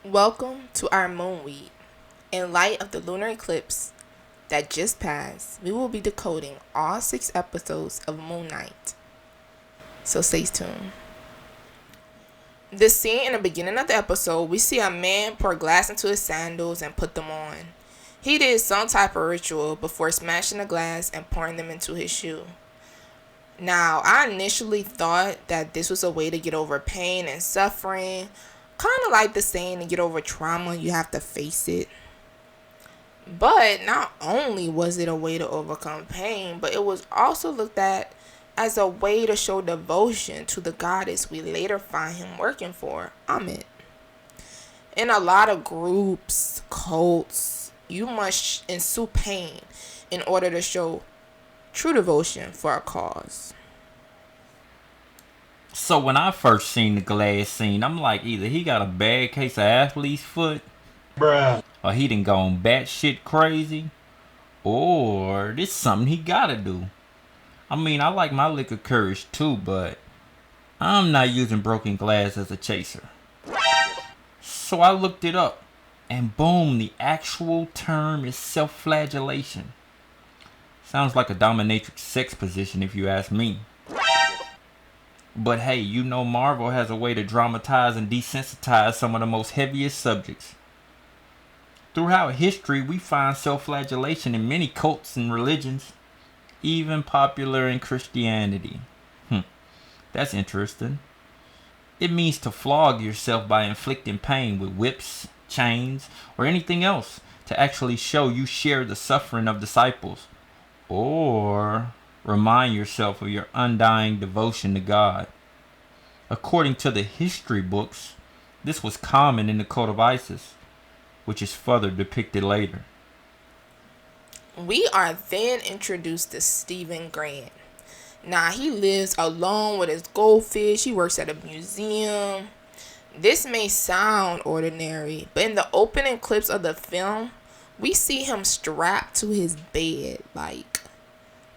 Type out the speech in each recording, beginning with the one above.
Welcome to our moon week. In light of the lunar eclipse that just passed, we will be decoding all 6 episodes of Moon Knight. So stay tuned. This scene in the beginning of the episode, we see a man pour glass into his sandals and put them on. He did some type of ritual before smashing the glass and pouring them into his shoe. Now, I initially thought that this was a way to get over pain and suffering. Kind of like the saying, to get over trauma, you have to face it. But not only was it a way to overcome pain, but it was also looked at as a way to show devotion to the goddess we later find him working for, Amit. In a lot of groups, cults, you must ensue pain in order to show true devotion for a cause. So when I first seen the glass scene, I'm like, either he got a bad case of athlete's foot, Bruh. or he done gone batshit crazy, or this something he gotta do. I mean, I like my liquor courage too, but I'm not using broken glass as a chaser. So I looked it up, and boom, the actual term is self-flagellation. Sounds like a dominatrix sex position if you ask me. But hey, you know Marvel has a way to dramatize and desensitize some of the most heaviest subjects. Throughout history, we find self-flagellation in many cults and religions, even popular in Christianity. That's interesting. It means to flog yourself by inflicting pain with whips, chains, or anything else to actually show you share the suffering of disciples, or remind yourself of your undying devotion to God. According to the history books, this was common in the cult of Isis, which is further depicted later. We are then introduced to Stephen Grant. Now, he lives alone with his goldfish. He works at a museum. This may sound ordinary, but in the opening clips of the film, we see him strapped to his bed.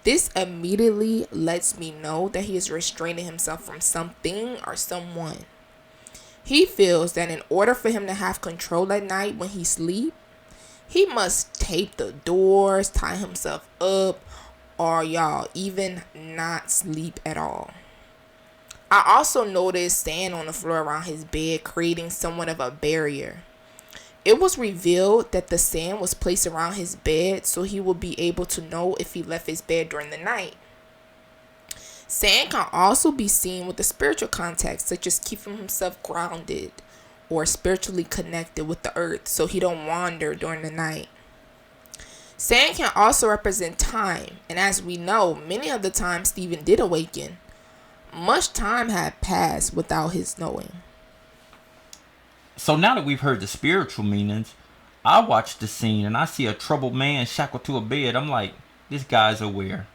This immediately lets me know that he is restraining himself from something or someone. He feels that in order for him to have control at night when he sleeps, he must tape the doors, tie himself up, or even not sleep at all. I also noticed sand on the floor around his bed, creating somewhat of a barrier. It was revealed that the sand was placed around his bed so he would be able to know if he left his bed during the night. Sand can also be seen with the spiritual context, such as keeping himself grounded or spiritually connected with the earth so he don't wander during the night. Sand can also represent time, and as we know, many of the times Stephen did awaken, much time had passed without his knowing. So now that we've heard the spiritual meanings, I watch the scene and I see a troubled man shackled to a bed. I'm like, this guy's aware.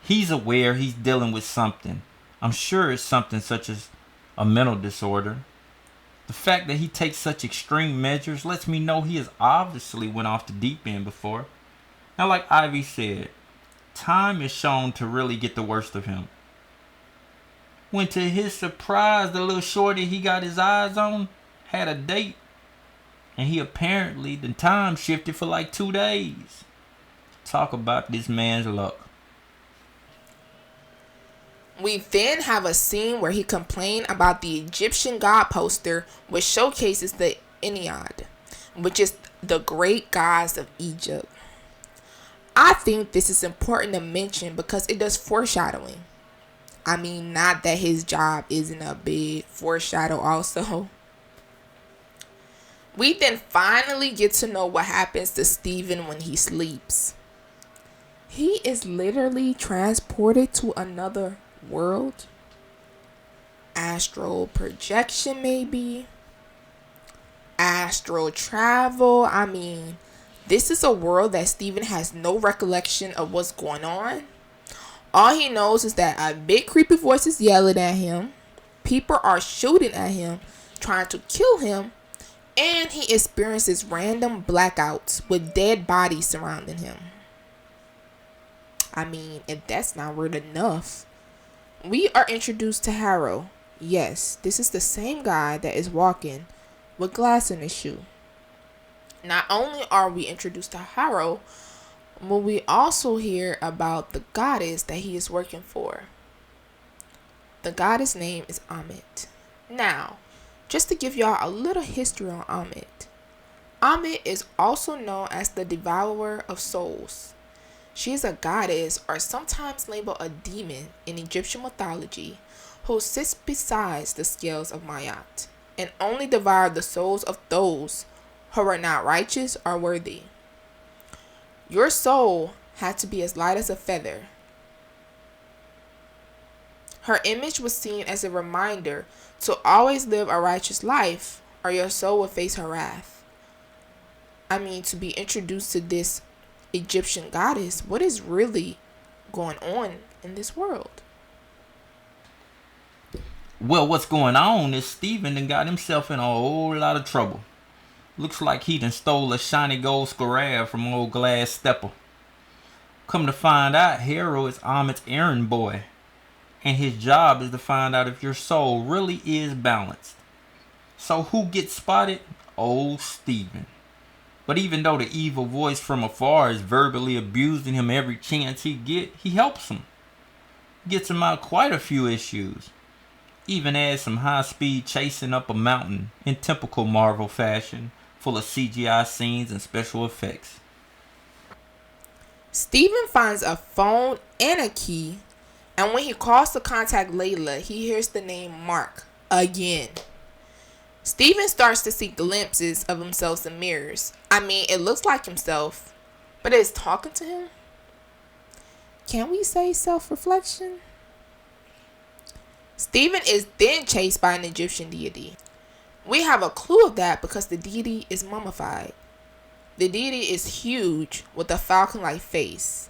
He's aware he's dealing with something. I'm sure it's something such as a mental disorder. The fact that he takes such extreme measures lets me know he has obviously went off the deep end before. Now, like Ivy said, time is shown to really get the worst of him. When to his surprise, the little shorty he got his eyes on had a date. And he apparently, the time shifted for like 2 days. Talk about this man's luck. We then have a scene where he complained about the Egyptian god poster, which showcases the Ennead, which is the great gods of Egypt. I think this is important to mention because it does foreshadowing. I mean, not that his job isn't a big foreshadow also. We then finally get to know what happens to Stephen when he sleeps. He is literally transported to another world. Astral projection, maybe. Astral travel. I mean, this is a world that Stephen has no recollection of what's going on. All he knows is that a big creepy voice is yelling at him. People are shooting at him, trying to kill him. And he experiences random blackouts with dead bodies surrounding him. I mean, if that's not weird enough, we are introduced to Harrow. Yes, this is the same guy that is walking with glass in his shoe. Not only are we introduced to Harrow, but we also hear about the goddess that he is working for. The goddess name is Ammit. Now, just to give y'all a little history on Ammit. Ammit is also known as the devourer of souls. She is a goddess, or sometimes labeled a demon in Egyptian mythology, who sits beside the scales of Mayat and only devour the souls of those who are not righteous or worthy. Your soul had to be as light as a feather. Her image was seen as a reminder to always live a righteous life, or your soul will face her wrath. To be introduced to this Egyptian goddess, what is really going on in this world? Well, what's going on is Steven done got himself in a whole lot of trouble. Looks like he done stole a shiny gold scarab from old Glass Stepper. Come to find out, Hero is Amit's errand boy, and his job is to find out if your soul really is balanced. So who gets spotted? Old Steven. But even though the evil voice from afar is verbally abusing him every chance he get, he helps him. Gets him out quite a few issues. Even adds some high-speed chasing up a mountain in typical Marvel fashion, full of CGI scenes and special effects. Steven finds a phone and a key, and when he calls to contact Layla, he hears the name Marc again. Steven starts to see glimpses of himself in mirrors. It looks like himself, but it's talking to him. Can we say self-reflection? Steven is then chased by an Egyptian deity. We have a clue of that because the deity is mummified. The deity is huge with a falcon-like face.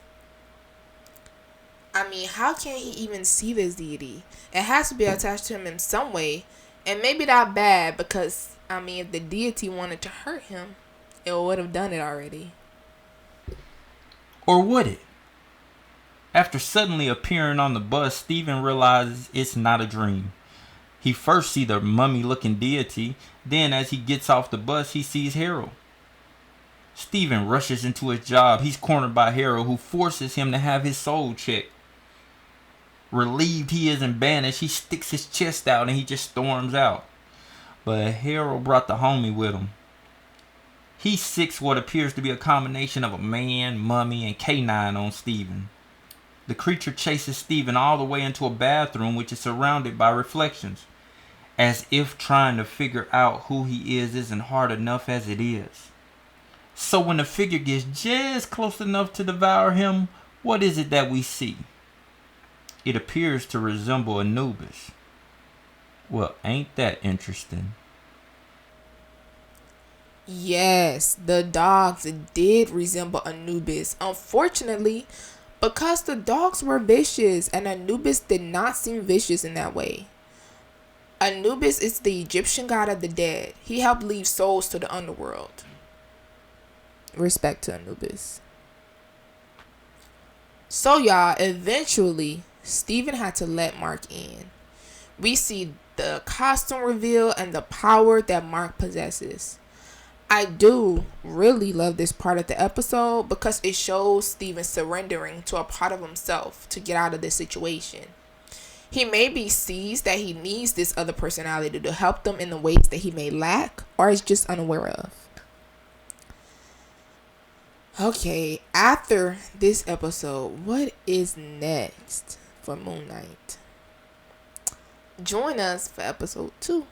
How can he even see this deity? It has to be attached to him in some way, and maybe not bad because, if the deity wanted to hurt him, it would have done it already. Or would it? After suddenly appearing on the bus, Steven realizes it's not a dream. He first sees the mummy-looking deity, then as he gets off the bus, he sees Harold. Steven rushes into his job. He's cornered by Harold, who forces him to have his soul checked. Relieved he isn't banished, he sticks his chest out and he just storms out. But Harold brought the homie with him. He sicks what appears to be a combination of a man, mummy, and canine on Steven. The creature chases Steven all the way into a bathroom which is surrounded by reflections, as if trying to figure out who he is isn't hard enough as it is. So when the figure gets just close enough to devour him, what is it that we see? It appears to resemble Anubis. Well, ain't that interesting? Yes, the dogs did resemble Anubis. Unfortunately, because the dogs were vicious and Anubis did not seem vicious in that way. Anubis is the Egyptian god of the dead. He helped leave souls to the underworld. Respect to Anubis. So y'all, eventually, Steven had to let Marc in. We see the costume reveal and the power that Marc possesses. I do really love this part of the episode because it shows Steven surrendering to a part of himself to get out of this situation. He maybe sees that he needs this other personality to help them in the ways that he may lack or is just unaware of. Okay, after this episode, what is next for Moon Knight? Join us for episode 2.